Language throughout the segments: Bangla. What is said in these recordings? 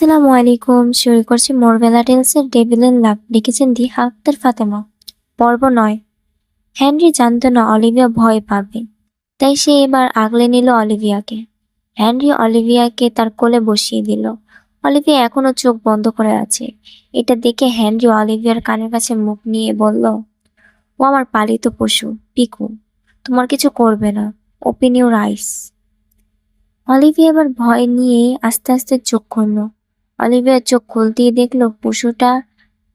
আসসালামু আলাইকুম। শুরু করছি মোরবেলা টেলসের ডেভিল লাভ। লিখেছেন দিহা আক্তার ফাতেমা। পর্ব ৯। হেনরি জানত না অলিভিয়া ভয় পাবে, তাই সে এবার আগলে নিল অলিভিয়াকে। হেনরি অলিভিয়াকে তার কোলে বসিয়ে দিল। অলিভিয়া এখনো চোখ বন্ধ করে আছে। এটা দেখে হেনরি অলিভিয়ার কানের কাছে মুখ নিয়ে বলল, ও আমার পালিত পশু, পিকু। তোমার কিছু করবে না। Open your eyes. অলিভিয়া এবার ভয় নিয়ে আস্তে আস্তে চোখ খুলল। অলিভিয়ার চোখ খুলতেই দেখলো পশুটা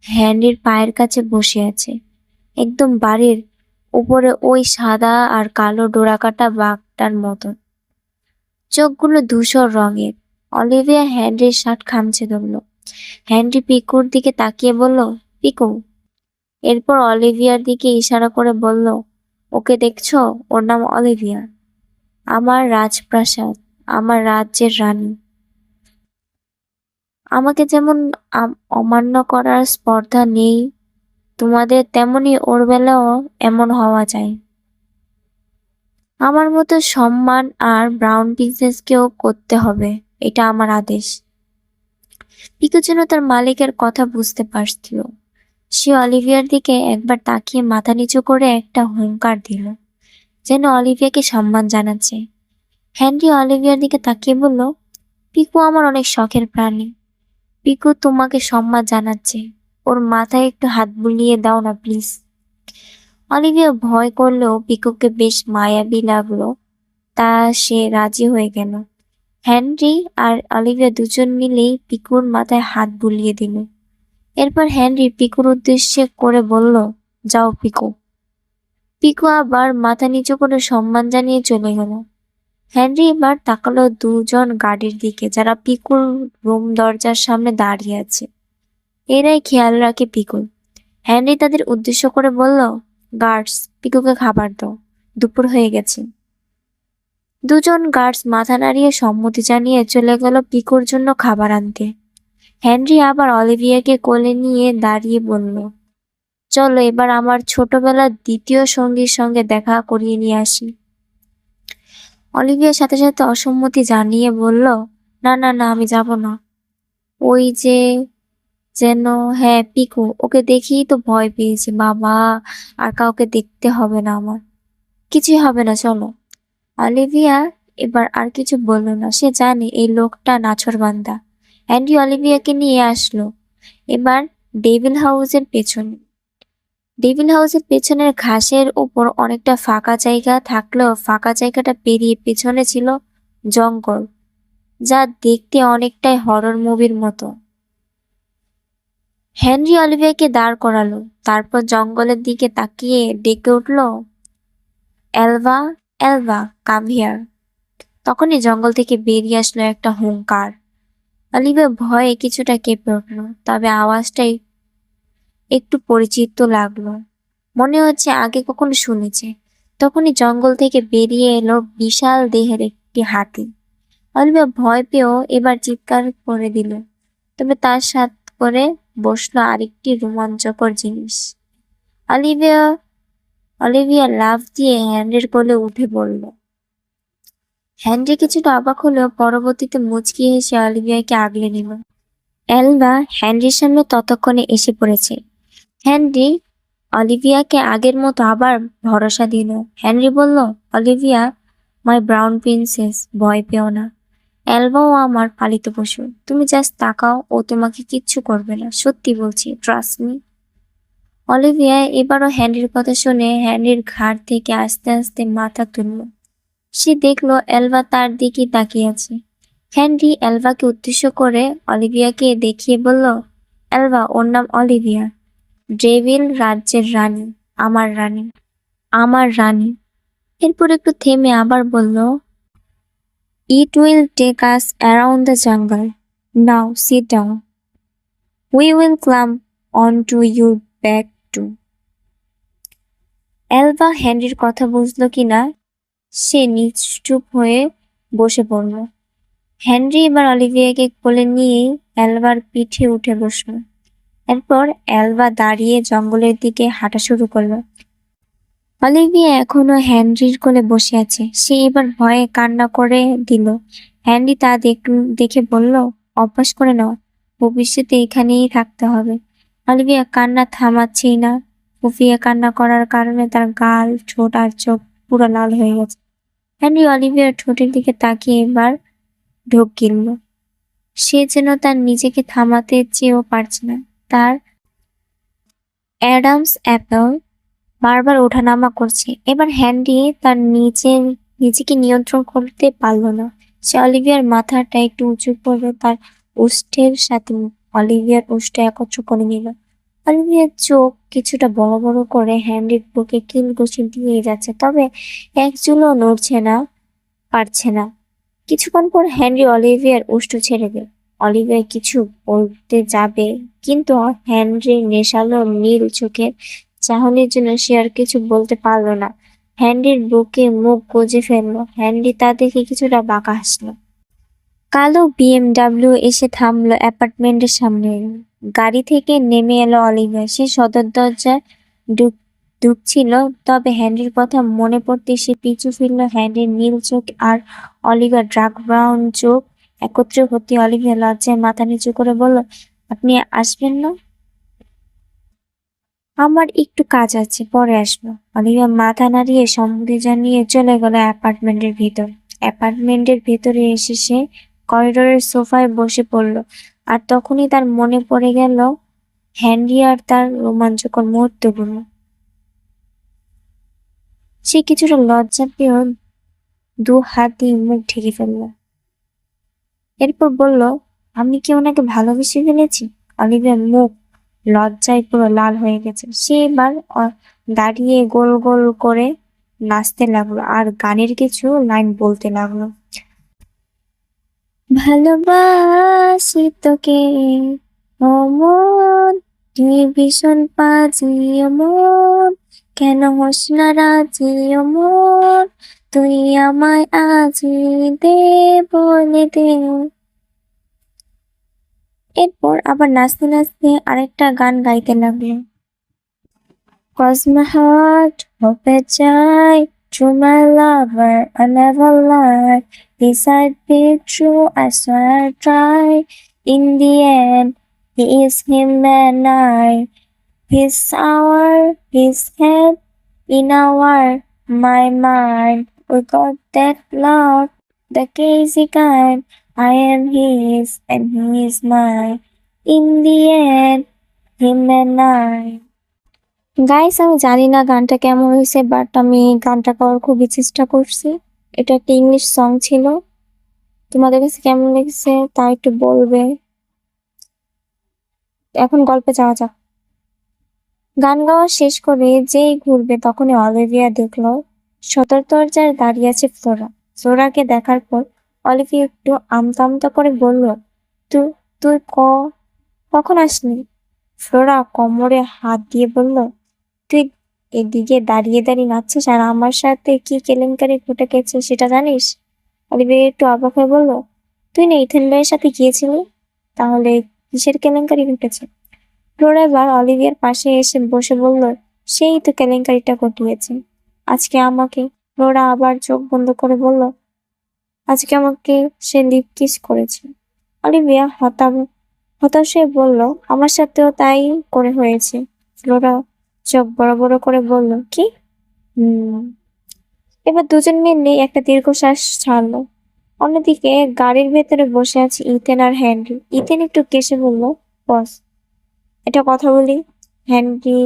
হেনরির পায়ের কাছে বসে আছে, একদম বাড়ির উপরে ওই সাদা আর কালো ডোরাকাটা বাঘটার মতো। চোখগুলো ধূসর রঙের। অলিভিয়া হেনরির শার্ট খামচে ধরল। হেনরি পিকুর দিকে তাকিয়ে বলল, পিকু। এরপর অলিভিয়ার দিকে ইশারা করে বলল, ওকে দেখছো? ওর নাম অলিভিয়া। আমার রাজপ্রাসাদ, আমার রাজ্যের রানী। আমাকে যেমন অমান্য করার স্পর্ধা নেই তোমাদের, তেমনি ওর বেলাও এমন হওয়া চাই। আমার মতো সম্মান আর ব্রাউন প্রিন্সেসকেও করতে হবে, এটা আমার আদেশ। পিকু যেন তার মালিকের কথা বুঝতে পারছিল। সে অলিভিয়ার দিকে একবার তাকিয়ে মাথা নিচু করে একটা হুঙ্কার দিল, যেন অলিভিয়াকে সম্মান জানাচ্ছে। হেনরি অলিভিয়ার দিকে তাকিয়ে বলল, পিকু আমার অনেক শখের প্রাণী। পিকু তোমাকে সম্মান জানাচ্ছে। ওর মাথায় একটু হাত বুলিয়ে দাও না প্লিজ। অলিভিয়া ভয় করলেও পিকুকে বেশ মায়াবী লাগলো, তা সে রাজি হয়ে গেল। হেনরি আর অলিভিয়া দুজন মিলেই পিকুর মাথায় হাত বুলিয়ে দিল। এরপর হেনরি পিকুর উদ্দেশ্যে করে বলল, যাও পিকু। পিকু আবার মাথা নিচু করে সম্মান জানিয়ে চলে গেল। হেনরি এবার তাকালো দুজন গার্ডের দিকে, যারা পিকুর রুম দরজার সামনে দাঁড়িয়ে আছে। এরাই খেয়াল রাখে পিকু। হেনরি তাদের উদ্দেশ্য করে বলল, গার্ডস, পিকুকে খাবার দাও, দুপুর হয়ে গেছে। দুজন গার্ডস মাথা নাড়িয়ে সম্মতি জানিয়ে চলে গেল পিকুর জন্য খাবার আনতে। হেনরি আবার অলিভিয়াকে কোলে নিয়ে দাঁড়িয়ে বলল, চলো এবার আমার ছোটবেলার দ্বিতীয় সঙ্গীর সঙ্গে দেখা করিয়ে নিয়ে আসি। অলিভিয়ার সাথে সাথে অসম্মতি জানিয়ে বলল, না না না, আমি যাব না। ওই যে যেন, হ্যাঁ পিকু, ওকে দেখেই তো ভয় পেয়েছি বাবা। আর কাউকে দেখতে হবে না আমার। কিছুই হবে না, চলো। অলিভিয়া এবার আর কিছু বলল না। সে জানে এই লোকটা নাছোড়বান্দা। অ্যান্ডি অলিভিয়াকে নিয়ে আসলো এবার ডেভিল হাউসের পেছনে। ডেভিল হাউসের পেছনের ঘাসের উপর অনেকটা ফাঁকা জায়গা থাকলেও ফাঁকা জায়গাটা পেরিয়ে পেছনে ছিল জঙ্গল, যা দেখতে অনেকটাই হরর মুভির মতো। হেনরি অলিভিয়াকে দাঁড় করালো, তারপর জঙ্গলের দিকে তাকিয়ে ডেকে উঠল, এলভা, এলভা, কাম হিয়ার। তখনই জঙ্গল থেকে বেরিয়ে আসলো একটা হুঙ্কার। অলিভিয়া ভয়ে কিছুটা কেঁপে উঠল, তবে আওয়াজটাই একটু পরিচিত লাগলো। মনে হচ্ছে আগে কখনো শুনেছে। তখনই জঙ্গল থেকে বেরিয়ে এলো বিশাল দেহের একটি হাতি। অলিভিয়া ভয় পেয়েও এবার চিৎকার করে দিল, তবে তার সাথ করে বসলো আরেকটি রোমাঞ্চকর জিনিস। অলিভিয়া অলিভিয়া লাফ দিয়ে হেনরির কোলে উঠে পড়ল। হেনরি কিছুটা অবাক হলেও পরবর্তীতে মুচকি হেসে অলিভিয়াকে আগলে নিল। এলভা হেনরির সামনে ততক্ষণে এসে পড়েছে। হেনরি অলিভিয়াকে আগের মতো আবার ভরসা দিল। হেনরি বলল, অলিভিয়া, মাই ব্রাউন প্রিন্সেস, ভয় পেও না। এলভাও আমার পালিত পশু। তুমি জাস্ট তাকাও, ও তোমাকে কিচ্ছু করবে না, সত্যি বলছি, ট্রাস্ট মি। অলিভিয়া এবারও হেনরির কথা শুনে হেনরির ঘাড় থেকে আস্তে আস্তে মাথা তুলল। সে দেখলো এলভা তার দিকে তাকিয়ে আছে। হেনরি এলভাকে উদ্দেশ্য করে অলিভিয়াকে দেখিয়ে বলল, এলভা, ওর নাম অলিভিয়া, ডেভিল রাজ্যের রানী, আমার রানী, আমার রানী। এরপর একটু থেমে আবার বলল, it will take us around the jungle. Now sit down. We will climb on to your back too. Elva হেনরির কথা বুঝলো কিনা সে নিশ্চুপ হয়ে বসে পড়ল। হেনরি এবার অলিভিয়াকে কোলে নিয়ে এলভার পিঠে উঠে বসল। এরপর এলভা দাঁড়িয়ে জঙ্গলের দিকে হাঁটা শুরু করলো। অলিভিয়া এখনো হেনরির কোলে বসে আছে। সে এবার ভয়ে কান্না করে দিল। হেনরি তা দেখে বলল, অভ্যাস করে নাও, ভবিষ্যতে এখানেই থাকতে হবে। অলিভিয়া কান্না থামাচ্ছেই না। ফুফিয়ে কান্না করার কারণে তার গাল, ঠোঁট আর চোখ পুরো লাল হয়ে গেছে। হেনরি অলিভিয়ার ঠোঁটের দিকে তাকিয়ে এবার ঢোক গিলল। সে যেন তার নিজেকে থামাতে চেয়েও পারছে না। তার অ্যাডামস অ্যাপল বারবার ওঠানামা করছে। এবার হেনরি তার নিজেকে নিয়ন্ত্রণ করতে পারল না। সে অলিভিয়ার মাথাটা একটু উঁচু করে তার ওষ্ঠের সাথে অলিভিয়ার ওষ্ঠ একত্র করে নিল। অলিভিয়ার চোখ কিছুটা বড় বড় করে হেনরির বুকে কিল ঘুষি দিয়ে যাচ্ছে, তবে এক চুলও নড়ছে না, পারছে না। কিছুক্ষণ পর হেনরি অলিভিয়ার ওষ্ঠ ছেড়ে দিল। অলিভিয়া কিছু বলতে যাবে, কিন্তু হেনরির নেশালো নীল চোখের চাহনির জন্য সে আর কিছু বলতে পারল না। হেনরির বুকে মুখ গুজে ফেললো। হেনরি তা দেখে কিছুটা বাঁকা হাসলো। কালো বিএমডাব্লিউ এসে থামলো অ্যাপার্টমেন্টের সামনে। গাড়ি থেকে নেমে এলো অলিভিয়া। সে সদর দরজায় ঢুকছিল, তবে হেনরির কথা মনে পড়তে সে পিছু ফিরল। হেনরির নীল চোখ আর অলিভিয়ার ডার্ক ব্রাউন চোখ একত্রে হতে অলিভিয়া লজ্জায় মাথা নিচু করে বলল, আপনি আসবেন না? আমার একটু কাজ আছে, পরে আসবো। অলিভিয়া মাথা নাড়িয়ে সম্মতি জানিয়ে চলে গেল অ্যাপার্টমেন্টের ভিতর। অ্যাপার্টমেন্টের ভেতরে এসে সে করিডোরের সোফায় বসে পড়ল। আর তখনই তার মনে পড়ে গেল হেনরি আর তার রোমাঞ্চকর মুহূর্তগুলো। সে কিছুটা লজ্জা পেয়েও দু হাত দিয়ে মুখ ঢেকে ফেলল। এরপর বলল, আমি কি ওনাকে ভালোবেসে ফেলেছি? অলিভিয়ার মুখ লজ্জায় পুরো লাল হয়ে গেছে। সে এবার দাঁড়িয়ে গোল গোল করে নাচতে লাগলো আর গানের কিছু লাইন বলতে লাগলো। ভালোবাসি তোকে ও মন, তুই ভীষণ পাজি ও মন, কেন হোস না রাজি ও মন, তুই আমায় আজি দে বলে দে। এরপর আবার নাচতে নাচতে আরেকটা গান গাইতে লাগলো। Cause my heart hope it died to my lover, I never lied. This I'd be true, I swear I tried. In the end, he is him and I. His hour, his head, in our my mind. We got that love, the crazy kind. I am his and he is mine. In the end, him and I. Guys, আমি জানি না গানটা কেমন হয়েছে, বাট আমি গানটা গাওয়ার খুবই চেষ্টা করছি। এটা একটা ইংলিশ সং ছিল। তোমাদের কাছে কেমন লেগেছে তা একটু বলবে। এখন গল্পে যাওয়া যাক। গান গাওয়া শেষ করে যেই ঘুরবে তখনই অলিভিয়া দেখলো সদর দরজায় দাঁড়িয়ে আছে ফ্লোরা। ফ্লোরাকে দেখার পর অলিভিয়া একটু আমতা আমতা করে বলল, তুই তুই কখন আসলি? ফ্লোরা কোমরে হাত দিয়ে বলল, তুই এদিকে দাঁড়িয়ে দাঁড়িয়ে নাচছিস আর আমার সাথে কি কেলেঙ্কারি ঘটে গেছে সেটা জানিস? অলিভিয়া একটু অবাক হয়ে বলল, তুই না ইথেন ভাইয়ের সাথে গিয়েছিলি, তাহলে কিসের কেলেঙ্কারি ঘটেছে? ফ্লোরা এবার অলিভিয়ার পাশে এসে বসে বলল, সেই তো কেলেঙ্কারিটা ঘটিয়েছে আজকে আমাকে। ফ্লোরা আবার চোখ বন্ধ করে বলল, আজকে আমাকে সে লিপ কিস করেছে। অলিভিয়া হতাশ হয়ে বলল, আমার সাথেও তাই করে হয়েছে। ফ্লোরা চোখ বড় বড় করে বলল, কি? এবার দুজন মিলে একটা দীর্ঘশ্বাস ছাড়লো। অন্যদিকে গাড়ির ভেতরে বসে আছে ইথেন আর হেনরি। ইথেন একটু কেসে বলল, বস, এটা কথা বলি। হেনরি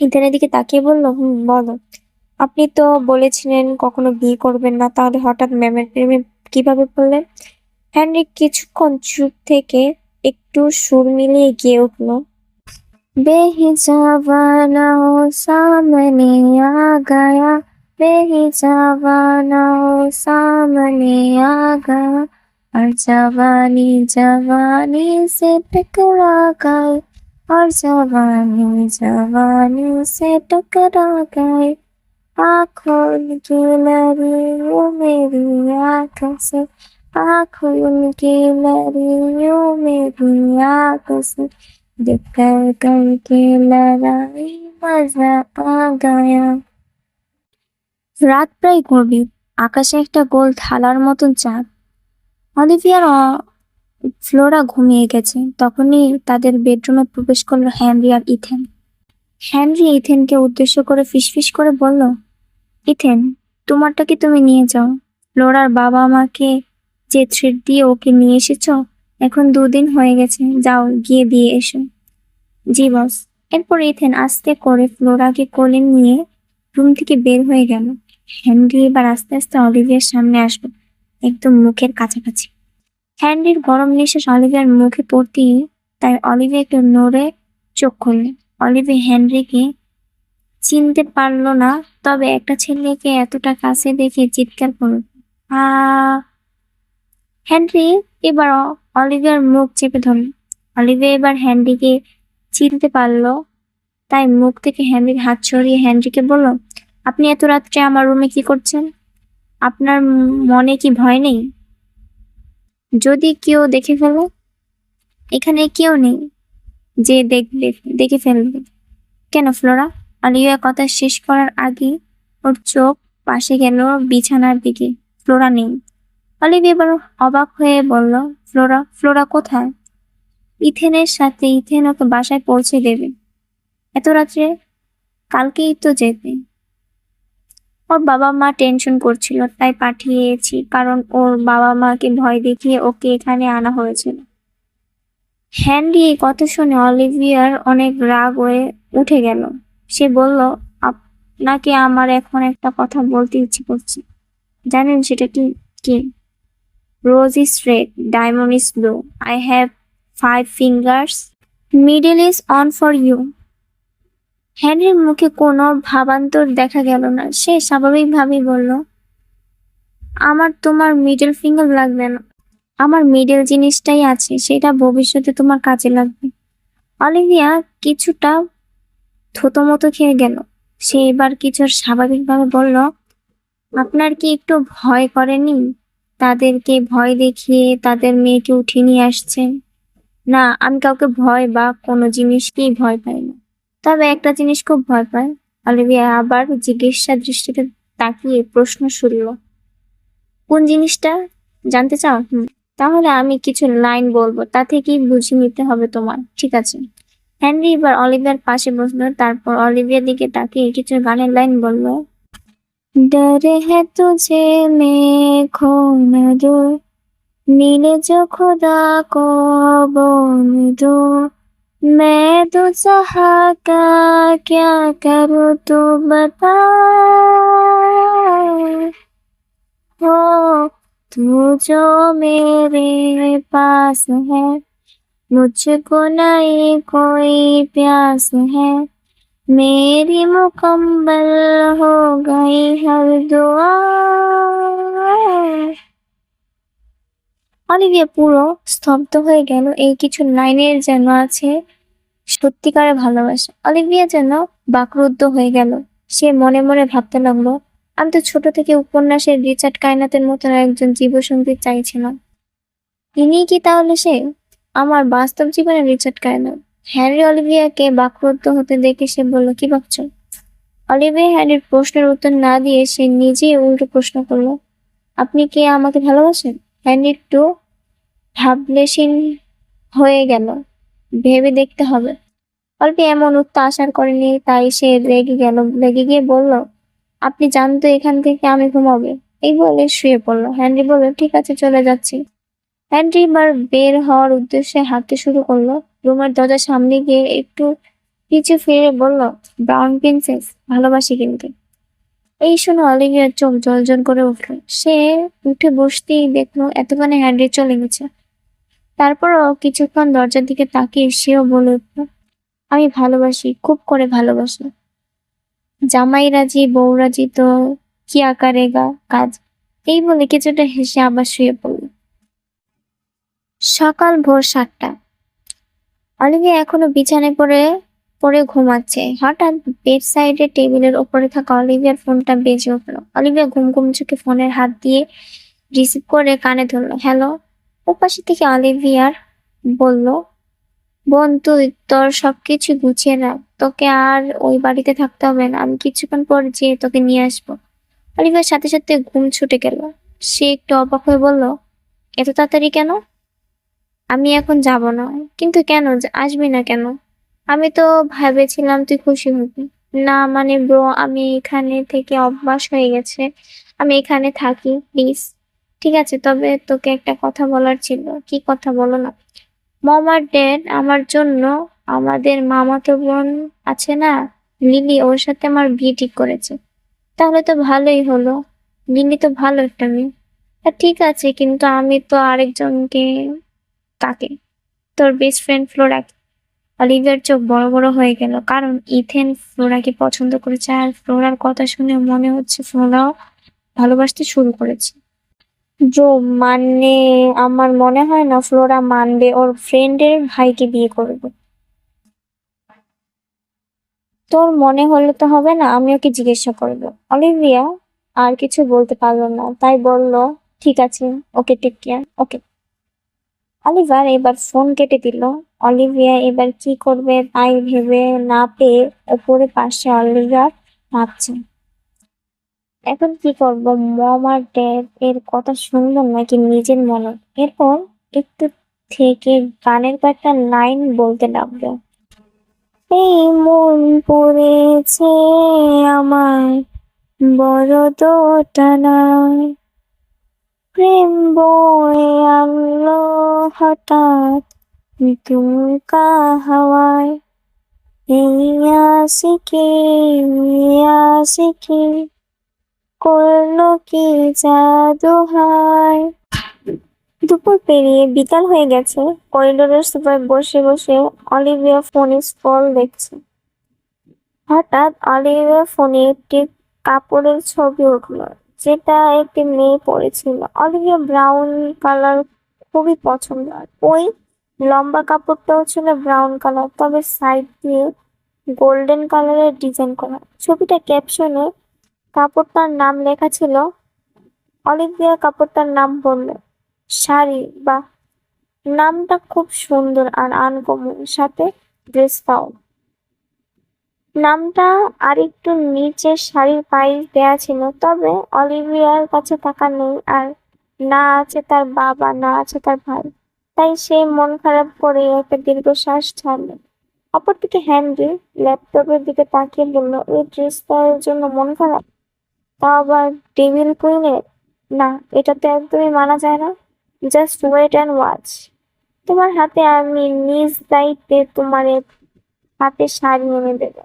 ইথেনের দিকে তাকিয়ে বলল, বলো। আপনি তো বলেছিলেন কখনো বিয়ে করবেন না, তাহলে হঠাৎ ম্যামের প্রেমে কিভাবে পড়লেন? হেনরি কিছুক্ষণ চুপ থেকে একটু সুর মিলিয়ে গিয়ে উঠল, बेहिजाबाना हो सामने आ गया, बेहिजाबाना हो सामने आ गया, और जवानी जवानी से टकरा गए, और जवानी जवानी से टकरा गए, आँखों की लड़ियों मेरी आँखों से, आँखों की लड़ियों मेरी आँखों से, देख कर करके लड़ाई मजा आ गया। রাত প্রায় গভীর। আকাশে একটা গোল থালার মতন চাঁদ। অলিভিয়ার ফ্লোরা ঘুমিয়ে গেছে। তখনই তাদের বেডরুমে প্রবেশ করলো হেনরি আর ইথেন। হেনরি ইথেনকে উদ্দেশ্য করে ফিসফিস করে বলল, ইথেন, তোমারটা কি তুমি নিয়ে যাও। ফ্লোরার বাবা মাকে যে থ্রেট দিয়ে ওকে নিয়ে এসেছ, এখন 2 দিন হয়ে গেছে, যাও গিয়ে দিয়ে এসো। জি বস। এরপর ইথেন আস্তে করে ফ্লোরাকে কোলে নিয়ে রুম থেকে বের হয়ে গেল। হেনরি এবার আস্তে আস্তে অলিভিয়ার সামনে আসলো, একদম মুখের কাছাকাছি। হেনরির গরম নিঃশ্বাস অলিভিয়ার মুখে পড়তেই তাই অলিভিয়া একটু নড়ে চোখ খুলল। অলিভিয়া হেনরিকে চিনতে পারল না, তবে একটা ছেলেকে এতটা কাছে দেখে চিৎকার করল, আ হেনরি! এবার অলিভিয়ার মুখ চেপে ধরল। অলিভিয়া এবার হেনরিকে চিনতে পারল, তাই মুখ থেকে হেনরির হাত সরিয়ে হেনরিকে বলল, আপনি এত রাত্রে আমার রুমে কি করছেন? আপনার মনে কি ভয় নেই? যদি কেউ দেখে ফেলে? এখানে কেউ নেই যে দেখে ফেলবে। কেন ফ্লোরা? অলিভিয়া কথা শেষ করার আগেই ওর চোখ পাশে গেল বিছানার দিকে। ফ্লোরা নেই। অলিভিয়া এবার অবাক হয়ে বলল, ফ্লোরা? ফ্লোরা কোথায়? ইথেনের সাথে। ইথেন ওকে বাসায় পৌঁছে দেবে। এত রাত্রে? কালকেই তো যেতে। ওর বাবা মা টেনশন করছিল, তাই পাঠিয়েছি, কারণ ওর বাবা মাকে ভয় দেখিয়ে ওকে এখানে আনা হয়েছিল। হ্যান্ডি এই কথা শুনে অলিভিয়ার অনেক রাগ হয়ে উঠে গেল। সে বলল, আপনাকে আমার এখন একটা কথা বলতে ইচ্ছে করছে। জানেন সেটা কি? কি? Rose is red, diamond is blue, I have 5 fingers, middle is on for you. হ্যান্ডির মুখে কোনো ভাবান্তর দেখা গেল না। সে স্বাভাবিকভাবেই বলল, আমার তোমার মিডল ফিঙ্গার লাগবে না। আমার মিডল জিনিসটাই আছে, সেটা ভবিষ্যতে তোমার কাজে লাগবে। অলিভিয়া কিছুটা থতমত খেয়ে গেল। সে এবার কিছু স্বাভাবিকভাবে বলল, আপনার কি একটু ভয় করেনি? তাদেরকে ভয় দেখিয়ে তাদের মেয়েকে উঠিয়ে নিয়ে আসছেন। না, আমি কাউকে ভয় বা কোনো জিনিসকেই ভয় পাই না, তবে একটা জিনিস খুব ভয় পায়। অলিভিয়া আবার জিজ্ঞাসা দৃষ্টিতে তাকিয়ে প্রশ্ন শুনল, কোন জিনিসটা জানতে চাও? তাহলে আমি কিছু লাইন বলবো, তা থেকেই বুঝে নিতে হবে তোমার, ঠিক আছে? হেনরি এবার অলিভিয়ার পাশে বসলো, তারপর অলিভিয়ার দিকে তাকিয়ে কিছু গানের লাইন বলল, ডরে হ্যাঁ তুঝে মে খো না দো, मिले जो खुदा को बोल दो, मैं तो चाहा का क्या करूँ तू बता, हो तू जो मेरे पास है, मुझको नहीं कोई प्यास है, मेरी मुकम्मल हो गई हर दुआ। অলিভিয়া পুরো স্তব্ধ হয়ে গেল। এই কিছু লাইনের যেন আছে সত্যিকারের ভালোবাসা। অলিভিয়া যেন বাকরুদ্ধ হয়ে গেল। সে মনে মনে ভাবতে লাগলো, আমি তো ছোট থেকে উপন্যাসের রিচার্ড কাইনাতের মতো একজন জীবসঙ্গী চাইছিলাম। ইনিই কি তাহলে সে? আমার বাস্তব জীবনের রিচার্ড কাইনাত। হ্যারি অলিভিয়াকে বাকরুদ্ধ হতে দেখে সে বলল, কি ভাবছো? অলিভিয়া হ্যারির প্রশ্নের উত্তর না দিয়ে সে নিজেই উল্টো প্রশ্ন করলো, আপনি কি আমাকে ভালোবাসেন? হ্যারি একটু ভাবলেশীন হয়ে গেল। ভেবে দেখতে হবে। অল্প এমন উত্তর আশা করেনি, তাই সে রেগে গিয়ে বলল, আপনি জানতো এখান থেকে আমি ঘুমাবো। এই বলে শুয়ে পড়লো। হেনরি বলল, ঠিক আছে, চলে যাচ্ছি। হেনরি এবার বের হওয়ার উদ্দেশ্যে হাঁটতে শুরু করলো। রুমের দরজার সামনে গিয়ে একটু পিছু ফিরে বলল, ব্রাউন প্রিন্সেস, ভালোবাসি কিন্তু। এই শুনে অলিভিয়ার চোখ জ্বলজ্বল করে উঠল। সে উঠে বসতেই দেখলো এতক্ষণে হেনরি চলে গেছে। তারপরও কিছুক্ষণ দরজার দিকে তাকিয়ে সেও বলে উঠল, আমি ভালোবাসি, খুব করে ভালোবাসি। জামাই রাজি, বউ রাজি, তো কি আকারেগা কাজ। এই বলে কিছুটা হেসে আবার শুয়ে পড়ল। সকাল ভোর 7টা। অলিভিয়া এখনো বিছানায় পড়ে পড়ে ঘুমাচ্ছে। হঠাৎ বেড সাইডে টেবিলের ওপরে থাকা অলিভিয়ার ফোনটা বেজে উঠলো। অলিভিয়া ঘুম ঘুম চোখে ফোনের হাত দিয়ে রিসিভ করে কানে ধরলো। হ্যালো। ওপাশে থেকে অলিভিয়ার বলল, বোন, তুই তোর সবকিছু গুছিয়ে রাখ, তোকে আর ওই বাড়িতে থাকতে হবে না, আমি কিছুক্ষণ পর যেয়ে তোকে নিয়ে আসবো। অলিভিয়ার সাথে সাথে ঘুম ছুটে গেল। সে একটু অবাক হয়ে বলল, এত তাড়াতাড়ি কেন? আমি এখন যাব না। কিন্তু কেন আসবি না কেন? আমি তো ভেবেছিলাম তুই খুশি হবি। না মানে ব্রো, আমি এখানে থেকে অভ্যাস হয়ে গেছে। আমি এখানে থাকি, প্লিজ। ঠিক আছে, তবে তোকে একটা কথা বলার ছিল। কি কথা, বলো না। মম আর ড্যাড আমার জন্য আমাদের মামাতো বোন আছে না, লিলি, ওর সাথে আমার বিয়ে ঠিক করেছে। তাহলে তো ভালোই হলো। লিলি তো ভালো একটা মেয়ে। ঠিক আছে, কিন্তু আমি তো আরেকজনকে। কাকে? তোর বেস্ট ফ্রেন্ড ফ্লোরাকে। অলিভিয়ার চোখ বড় বড় হয়ে গেল, কারণ ইথেন ফ্লোরাকে পছন্দ করেছে, আর ফ্লোরার কথা শুনে মনে হচ্ছে ফ্লোরাও ভালোবাসতে শুরু করেছে। ব্রো, মানে আমার মনে হয় না ফ্লোরা মানবে ওর ফ্রেন্ডের ভাইকে বিয়ে করবে। তোর মনে হলে তো হবে না, আমি ওকে জিজ্ঞাসা করবো। অলিভিয়া আর কিছু বলতে পারলো না, তাই বলল, ঠিক আছে, ওকে, টেক কেয়ার, ওকে। অলিভার এবার ফোন কেটে দিল। অলিভিয়া এবার কি করবে তাই ভেবে না পেয়ে ওপরে পাশে অলিভার ভাবছে, এখন কি করব, মম আর ড্যাড এর কথা শুনবো নাকি নিজের মনে। এরপর একটু থেকে গানের কয়েকটা লাইন বলতে লাগলো। এই মন পড়েছে আমার বড় দোটানায়, প্রেম বয়ে আনলো হঠাৎ তুমকা হাওয়ায়, এই আশিকি আশিকি করলো কি জাদু হায়। দুপুর পেরিয়ে বিকাল হয়ে গেছে। করিডোরের সোফায় বসে বসে অলিভিয়া ফোনে স্ক্রল দেখছে। হঠাৎ অলিভিয়ার ফোনে একটি কাপড়ের ছবি উঠলো, যেটা একটি মেয়ে পরেছিল। অলিভিয়া ব্রাউন কালার খুবই পছন্দ, আর ওই লম্বা কাপড়টাও ছিল ব্রাউন কালার, তবে সাইড দিয়ে গোল্ডেন কালারের ডিজাইন করা। ছবিটা ক্যাপশনে কাপড়টার নাম লেখা ছিল। অলিভিয়া কাপড়টার নাম বলল, শাড়ি। বা নামটা খুব সুন্দর আর আনকমন, সাথে ড্রেস পাও। নামটা আর একটু নিচে শাড়ির পায়ে দেয়া ছিল, তবে অলিভিয়ার কাছে টাকা নেই, আর না আছে তার বাবা, না আছে তার ভাই। তাই সে মন খারাপ করে একটা দীর্ঘশ্বাস ছাড়ল। অপরদিকে হ্যান্ডি ল্যাপটপের দিকে তাকিয়ে বলল, এই ড্রেস পরার জন্য মন খারাপ? তাও আবার ডেভিল কুইনের? না, এটা তো একদমই মানা যায় না। Just wait and watch. তোমার হাতে আমি নিজ দায়িত্বে তোমার হাতে শাড়ি এনে দেব।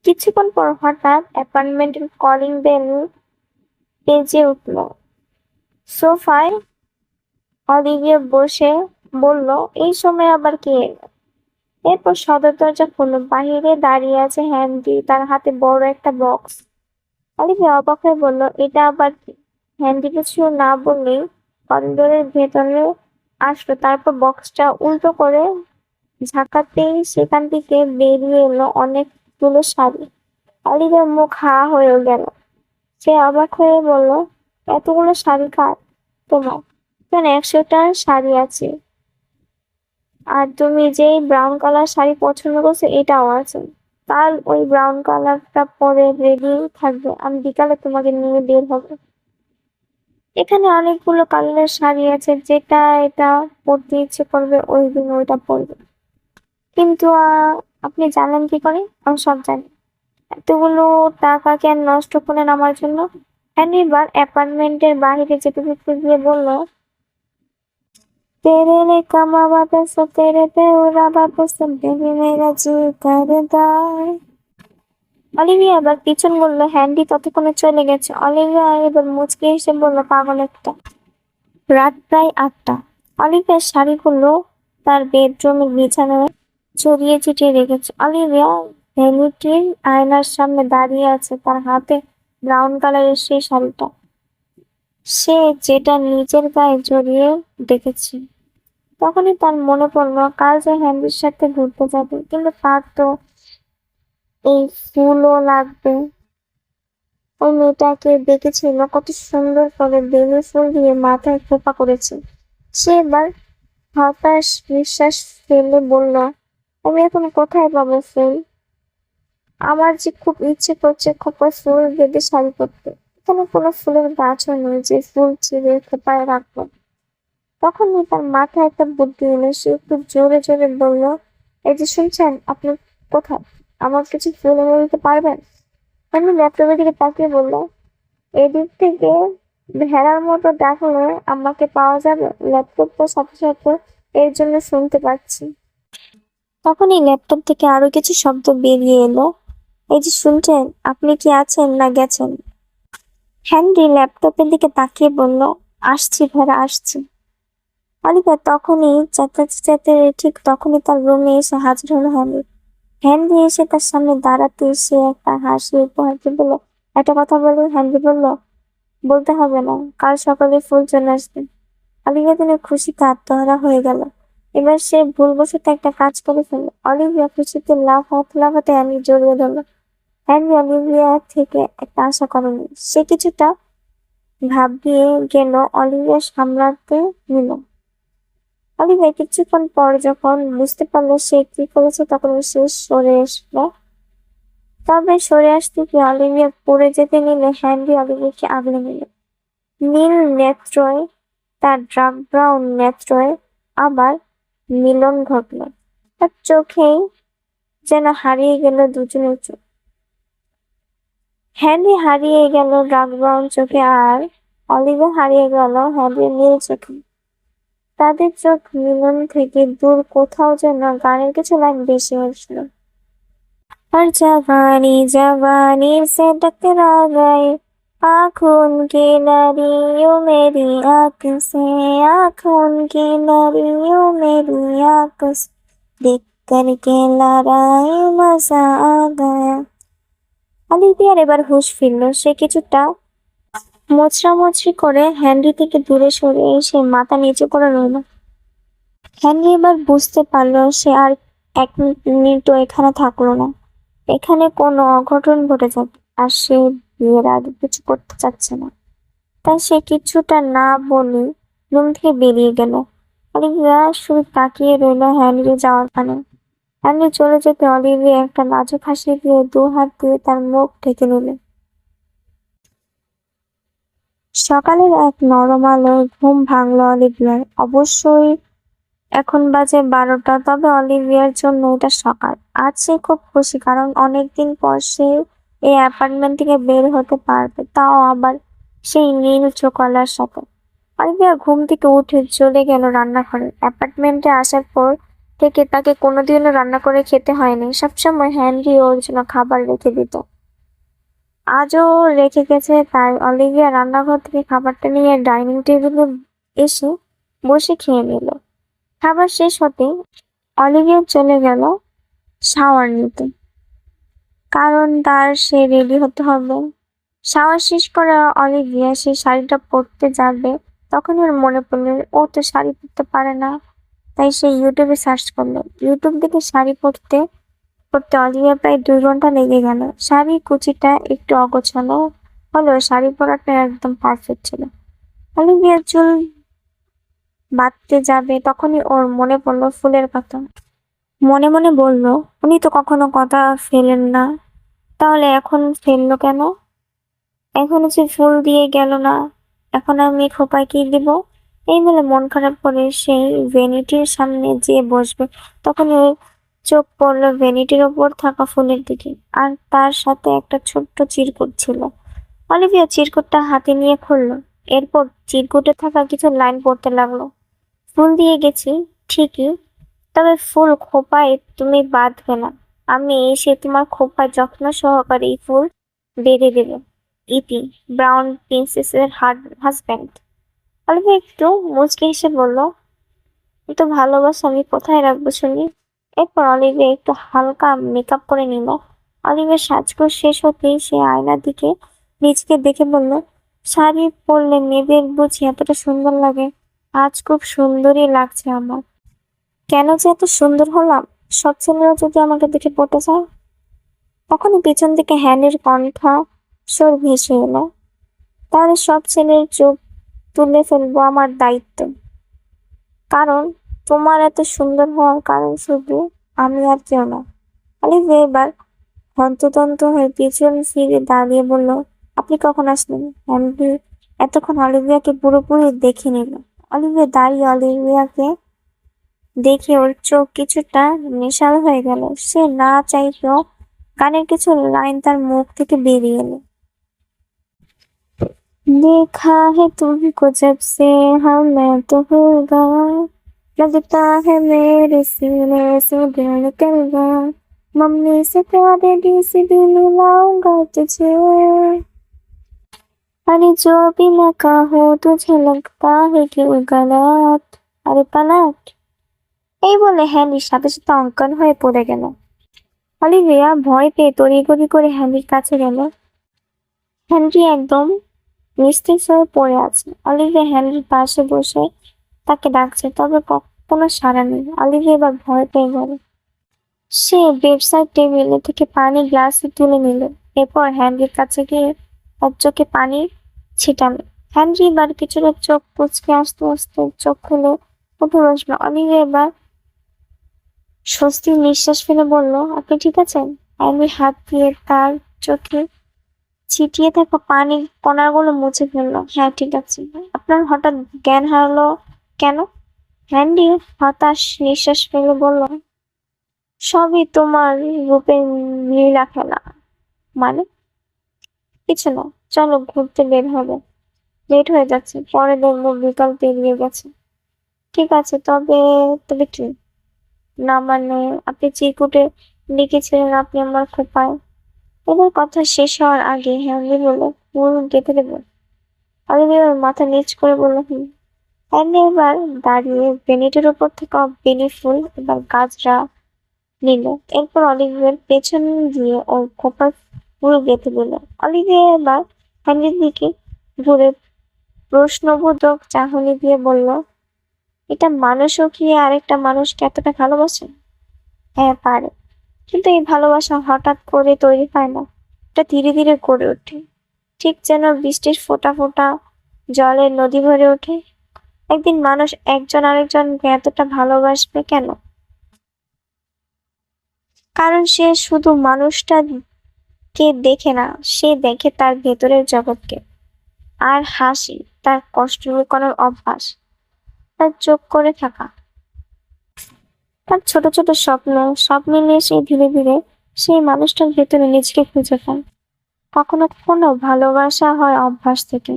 কিছুক্ষণ পর হঠাৎ অ্যাপার্টমেন্টের কলিং বেল বেজে উঠল। সোফায় অলিভিয়া বসে বলল, এই সময় আবার কে এলো? এরপর সদর দরজা খুলল। বাহিরে দাঁড়িয়ে আছে হ্যান্ডি, তার হাতে বড় একটা বক্স। অলিভিয়া অবাক হয়ে বলল, এটা আবার কি? হ্যান্ডি কিছু না বললেই করিডোরের ভেতরে আসলো, তারপর বক্সটা উল্টো করে ঝাঁকাতেই সেখান থেকে বেরিয়ে এলো অনেকগুলো শাড়ি। অলিভিয়ার মুখ হা হয়ে গেল। সে অবাক হয়ে বলল, এতগুলো শাড়ি কার? তোমার? কেন, 100টা শাড়ি আছে। আর তুমি যেই ব্রাউন কালার শাড়ি পছন্দ করছো এটাও আছে। কাল ওই ব্রাউন কালারটা পরে রেডি থাকবে, আমি বিকালে তোমাকে নিয়ে বের হবো। এখানে অনেকগুলো কালারের শাড়ি আছে, যেটা এটা পরতে ইচ্ছে করবে ওই দিন ওইটা পরবে। কিন্তু আপনি জানেন কি করে? আমি সব জানি। এতগুলো টাকা কেন নষ্ট করলেন আমার জন্য? অ্যানিবার অ্যাপার্টমেন্টের বাহিরে যেতে যেতে গিয়ে বলল, तेरे लिए कमा वापस हो, तेरे पे उड़ा वापस हो, बेबी मेरा जी करदा। অলিভিয়া এবার পিছন বলল। হ্যান্ডি ততক্ষণে চলে গেছে। অলিভিয়া এবার মুচকি হেসে বলল, পাগল একটা। রাত প্রায় 8টা। অলিভিয়ার শাড়িগুলো তার বেডরুমের বিছানায় ছড়িয়ে ছিটিয়ে রেখেছে। অলিভিয়া ভ্যানিটির আয়নার সামনে দাঁড়িয়ে আছে, তার হাতে ব্রাউন কালারের সেই শাড়িটা, সে যেটা নিজের গায়ে জড়িয়ে দেখেছে। তখনই তার মনে পড়লো কাল যে হ্যান্ডির সাথে ঘুরতে যাবে, কিন্তু তার তো এই ফুলও লাগবে। ওই মেয়েটাকে দেখেছিল কত সুন্দর করে বেলি ফুল দিয়ে মাথায় খোঁপা করেছে। সে এবার হতাশ নিঃশ্বাস ফেলে বলল, আমি এখন কোথায় পাবো ফুল? আমার যে খুব ইচ্ছে করছে খোঁপায় ফুল বেঁধে শাড়ি পরতে। এখানে কোনো ফুলের গাছও নেই যে ফুল ছিঁড়ে খোঁপায় রাখবো। তখনই তার মাথায় একটা বুদ্ধি এলো। সে একটু জোরে জোরে বলল, এই যে শুনছেন, আপনি কোথায়? আমার কিছু ফুল এনে দিতে পারবেন? আমি ল্যাপটপের দিকে তাকিয়ে বলল, এদিক থেকে ভেড়ার মতো ডাকলে আমাকে পাওয়া যাবে? ল্যাপটপটার সাথে সাথে এর জন্য শুনতে পাচ্ছি। তখনই ল্যাপটপ থেকে আরো কিছু শব্দ বেরিয়ে এলো। এই যে শুনছেন, আপনি কি আছেন না গেছেন? হেনরি ল্যাপটপের দিকে তাকিয়ে বলল, আসছি ভেড়া, আসছি। অলিভার তখনই চেঁচাতে চেঁচাতে ঠিক তখনই তার রুমে এসে হাজির হলো হেনরি। হেনরি এসে তার সামনে দাঁড়াতে সে একটা হাসি উপহার দিয়ে বলল, একটা কথা বলি। হেনরি বলল, বলতে হবে না, কাল সকালে ফুল চলে আসবে। অলিভিয়া দিনে খুশিতে আত্মহারা হয়ে গেল। এবার সে ভুলবশত একটা কাজ করে ফেলল। অলিভিয়া খুশিতে লাফাতে লাফাতে হেনরি জড়িয়ে ধরল। হেনরি অলিভিয়া থেকে একটা আশা করেনি। সে কিছুটা ভাবিয়ে গেল, অলিভিয়া সামলাতে নিল। অলিভিয়া কিছুক্ষণ পর যখন বুঝতে পারলো সে কি করেছে, তখন সে সরে আসলো। তবে সরে আসতে গিয়ে অলিভিয়া পড়ে যেতে নিলে হেনরি অলিভিয়াকে আগলে নিল। নীল নেত্রয়, তার ডার্ক ব্রাউন নেত্রয় আবার মিলন ঘটল। তার চোখেই যেন হারিয়ে গেল দুজনের চোখ। হেনরি হারিয়ে গেল ডার্ক ব্রাউন চোখে, আর অলিভিয়া হারিয়ে গেল হেনরির নীল চোখে। তাদের চোখ মিলন থেকে দূর কোথাও যেন গানের কিছু লাইন ভেসে উঠল। और जवानी जवानी से टकरा गए, आंखों की लड़ियों मेरी आंख से, आंखों की लड़ियों मेरी आंख से, देख करके लड़ाई मजा आ गया। অলিভিয়ার এবার হুঁশ ফিরল। সে কিছুটা মোচড়ামুচড়ি করে হেনরি থেকে দূরে সরে এসে মাথা নিচু করে রইল। হেনরি এবার বুঝতে পারলো সে আর এক মিনিটও এখানে থাকলো না। এখানে কোনো অঘটন ঘটে যাবে, আর সে বিয়ের আগে কিছু করতে চাচ্ছে না। তাই সে কিছুটা না বলে রুম থেকে বেরিয়ে গেল। অলিভিয়া শুধু তাকিয়ে রইল হেনরি যাওয়ার পানে। হেনরি চলে যেতে অলিভিয়া একটা লাজুক হাসি দিয়ে দু হাত দিয়ে তার মুখ ঢেকে নিল। সকালের এক নরম আলোয় ঘুম ভাঙল অলিভিয়ার। অবশ্যই এখন বাজে 12টা, তবে অলিভিয়ার জন্য এটা সকাল। আজ সে খুব খুশি, কারণ অনেকদিন পর সে এই অ্যাপার্টমেন্ট থেকে বের হতে পারবে, তাও আবার সেই নীল চোখওয়ালার সাথে। অলিভিয়া ঘুম থেকে উঠে চলে গেল রান্নাঘরে। অ্যাপার্টমেন্টে আসার পর থেকে তাকে কোনোদিনও রান্না করে খেতে হয়নি। সবসময় হেনরি ওর জন্য খাবার রেখে দিত। আজও রেখে গেছে, তাই অলিভিয়া রান্নাঘর থেকে খাবারটা নিয়ে ডাইনিং টেবিলে এসে বসে খেয়ে নিল। খাবার শেষ হতেই অলিভিয়া চলে গেল শাওয়ার নিতে, কারণ তার সে রেডি হতে হবে। শাওয়ার শেষ করে অলিভিয়া সে শাড়িটা পরতে যাবে, তখন ওর মনে পড়লো ও তো শাড়ি পরতে পারে না। তাই সে ইউটিউবে সার্চ করলো। ইউটিউব দেখে শাড়ি পরতে পরতে অলিভিয়া প্রায় 2 ঘন্টা লেগে গেল। শাড়ি কুচিটা একটু অগোছালো হলেও শাড়ি পরাটা একদম পারফেক্ট ছিল। অলিভিয়ার চুল বাঁধতে যাবে, তখনই ওর মনে পড়লো ফুলের কথা। মনে মনে বলল, উনি তো কখনো কথা ফেলেন না, তাহলে এখন ফেললো কেন? এখনো যে ফুল দিয়ে গেল না, এখন আমি খোপায় কি দিব? এই বলে মন খারাপ করে সেই ভ্যানিটির সামনে যেয়ে বসবে, তখন ওর চোখ পড়লো ভ্যানিটির ওপর থাকা ফুলের দিকে, আর তার সাথে একটা ছোট্ট চিরকুট ছিল। অলিভিয়া চিরকুটটা হাতে নিয়ে খুললো। এরপর চিরকুটে থাকা কিছু লাইন পড়তে লাগলো। ফুল দিয়ে গেছি ঠিকই, তবে ফুল খোপায় তুমি বাঁধবে না। আমি এসে তোমার খোপায় যত্ন সহকারে এই ফুল বেঁধে দেব। ইতি, ব্রাউন প্রিন্সেসের হাজব্যান্ড। অলিভিয়া একটু মুচকি হেসে বলল, তো ভালোবাসা আমি কোথায় রাখবো শুনি? এরপর অলিভিয়া একটু হালকা মেকআপ করে নিল। অলিভিয়ার সাজগোজ শেষ হতেই সে আয়নার দিকে নিজেকে দেখে বলল, শাড়ি পরলে মেয়েদের বুঝি এতটা সুন্দর লাগে? আজ খুব সুন্দরই লাগছে আমার। কেন যে এত সুন্দর হলাম? সব ছেলেরা যদি আমাকে দেখে পড়তে চায়। তখনই পিছন থেকে হ্যানির কণ্ঠস্বর ভেসে এলো, তাহলে সব ছেলের চোখ তুলে ফেলবো আমার দায়িত্ব, কারণ তোমার এত সুন্দর হওয়ার কারণ শুধু আমি আর কেউ না। অলিভিয়া এবার হন্তদন্ত হয়ে পিছন ফিরে দাঁড়িয়ে বলল, আপনি কখন আসলেন? হেনরি এতক্ষণ অলিভিয়াকে পুরোপুরি দেখে নিল। অলিভিয়া দাঁড়িয়ে অলিভিয়াকে দেখে ওর চোখ কিছুটা নেশাল হয়ে গেল। সে না চাইতেও গানের কিছু লাইন তার মুখ থেকে বেরিয়ে এলো। देखा है तुमको जब से हम मैं तो होगा लगता है मेरे सीने से दिल निकल गया मम्मी से प्यारे दी से भी मिलाऊंगा तुझे अरे जो भी मैं कहूँ तुझे लगता है कि गलत अरे पलट এই বলে হ্যানির সাথে সাথে অজ্ঞান হয়ে পড়ে গেল। অলিভিয়া ভয় পেয়ে তড়িঘড়ি করে হ্যানির কাছে গেল। হেনরি একদম নিস্তেজ হয়ে পড়ে আছে। অলিভিয়া হেনরির পাশে বসে তাকে ডাকছে, তবে কোনো সাড়া নেই। অলিভিয়া এবার ভয় পেয়ে গেল। সে বেডসাইড টেবিলে থেকে পানি গ্লাসে তুলে নিল। এরপর হেনরির কাছে গিয়ে এক চোখে পানি ছিটালো। হেনরি এবার কিছুটা চোখ কুচকে আস্তে আস্তে চোখ খুলে উঠে বসলো। অলিভিয়া এবার স্বস্তির নিঃশ্বাস ফেলে বলল, আপনি ঠিক আছেন? হেনরি হাত দিয়ে তার চোখে ছিটিয়ে থাকা পানির কণাগুলো মুছে ফেলল। হ্যাঁ, ঠিক আছে। আপনার হঠাৎ জ্ঞান হারালো কেন? হ্যান্ডি হতাশ নিঃশ্বাস ফেলে বলল, সবই তোমার রূপের লীলা খেলা। মানে? কিছু না, চলো ঘুরতে বের হবে। লেট হয়ে যাচ্ছে, পরে দেখবো বিকাল পেরিয়ে গেছে। ঠিক আছে, তবে তবে কি? না মানে, আপনি চিরকুটে লিখেছিলেন আপনি আমার খোঁপায়। এবার কথা শেষ হওয়ার আগে হ্যান্ডি বলল, মুখ গেঁথে দেবো। অলিভিয়ার মাথা নিচ করে বলল, হুম। হ্যান্ডি এবার দাঁড়িয়ে বেনিটের উপর থেকে বেনি ফুল এবার গাছরা নিল। এরপর অলিভিয়ার পেছন দিয়ে ওর খোপার ফুল গেঁথে দিল। অলিভিয়া এবার হ্যান্ডির দিকে ঘুরে প্রশ্নবোধক চাহনি দিয়ে বলল, এটা মানুষও কি আরেকটা মানুষকে এতটা ভালোবাসে? হ্যাঁ, পারে। কিন্তু এই ভালোবাসা হঠাৎ করে তৈরি হয় না, এটা ধীরে ধীরে গড়ে ওঠে। ঠিক যেন বৃষ্টির ফোঁটা ফোঁটা জলে নদী ভরে ওঠে। একদিন মানুষ একজন আরেকজনকে এতটা ভালোবাসবে কেন? কারণ সে শুধু মানুষটাকে দেখে না, সে দেখে তার ভেতরের জগৎকে। আর হাসি, তার কষ্ট লুকানোর অভ্যাস, তার চোখ করে থাকা, তার ছোট ছোট স্বপ্ন, সব মিলিয়ে সে ধীরে ধীরে সেই মানুষটার ভেতরে নিজেকে খুঁজে পায়। কখনো কখনো ভালোবাসা হয় অভ্যাস থেকে।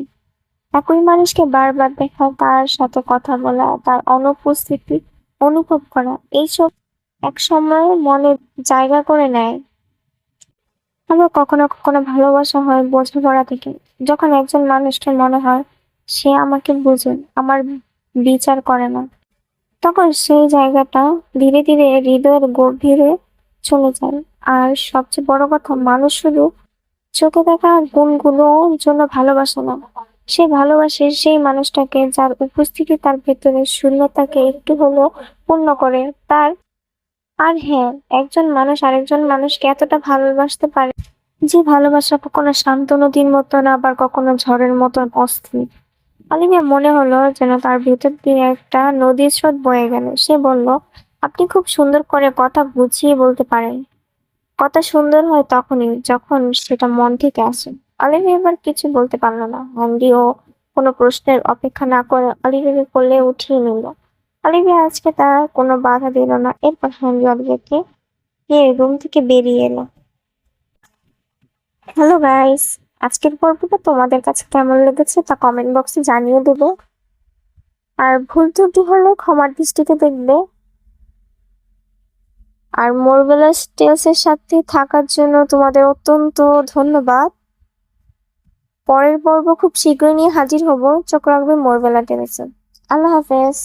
একই মানুষকে বারবার দেখা, তার সাথে কথা বলা, তার অনুপস্থিতি অনুভব করা, এইসব এক সময় মনে জায়গা করে নেয়। আবার কখনো কখনো ভালোবাসা হয় বোঝাপড়া থেকে। যখন একজন মানুষকে মনে হয় সে আমাকে বোঝে, আমার বিচার করে না, তখন সেই জায়গাটা ধীরে ধীরে হৃদয়ের গভীরে চলে যায়। আর সবচেয়ে বড় কথা, মানুষ শুধু চোখে দেখা গুণগুলোর জন্য ভালোবাসে না, সে ভালোবাসে সেই মানুষটাকে যার উপস্থিতি তার ভেতরে শূন্যতাকে একটু হলেও পূর্ণ করে। তার আর হ্যাঁ, একজন মানুষ আরেকজন মানুষকে এতটা ভালোবাসতে পারে যে ভালোবাসা কখনো শান্ত নদীর মতন, আবার কখনো ঝড়ের মতন অস্থির। অলিভিয়া মনে হলো যেন তার ভেতর দিয়ে একটা নদীর স্রোত বয়ে গেল। সে বলল, আপনি খুব সুন্দর করে কথা বুঝিয়ে বলতে পারেন। কথা সুন্দর হয় তখনই যখন সেটা মন থেকে আসে। অলিভিয়া এবার কিছু বলতে পারলো না। হ্যান্ডিও কোনো প্রশ্নের অপেক্ষা না করে অলিভিয়াকে কোলে উঠিয়ে নিল। অলিভিয়া আজকে তার কোনো বাধা দিল না। এরপর হ্যান্ডি অলিভিয়াকে নিয়ে রুম থেকে বেরিয়ে এলো। হ্যালো গাইস, আজকের পর্বটা তোমাদের কাছে কেমন লেগেছে তা কমেন্ট বক্সে জানিয়ে দেবো। আর ভুল ত্রুটি হলে ক্ষমার দৃষ্টিতে দেখবে। আর মোরবেলাস টেলসের সাথে থাকার জন্য তোমাদের অত্যন্ত ধন্যবাদ। পরের পর্ব খুব শীঘ্রই নিয়ে হাজির হব। চোখ রাখবে মোরবেলা টেলসে। আল্লাহ হাফেজ।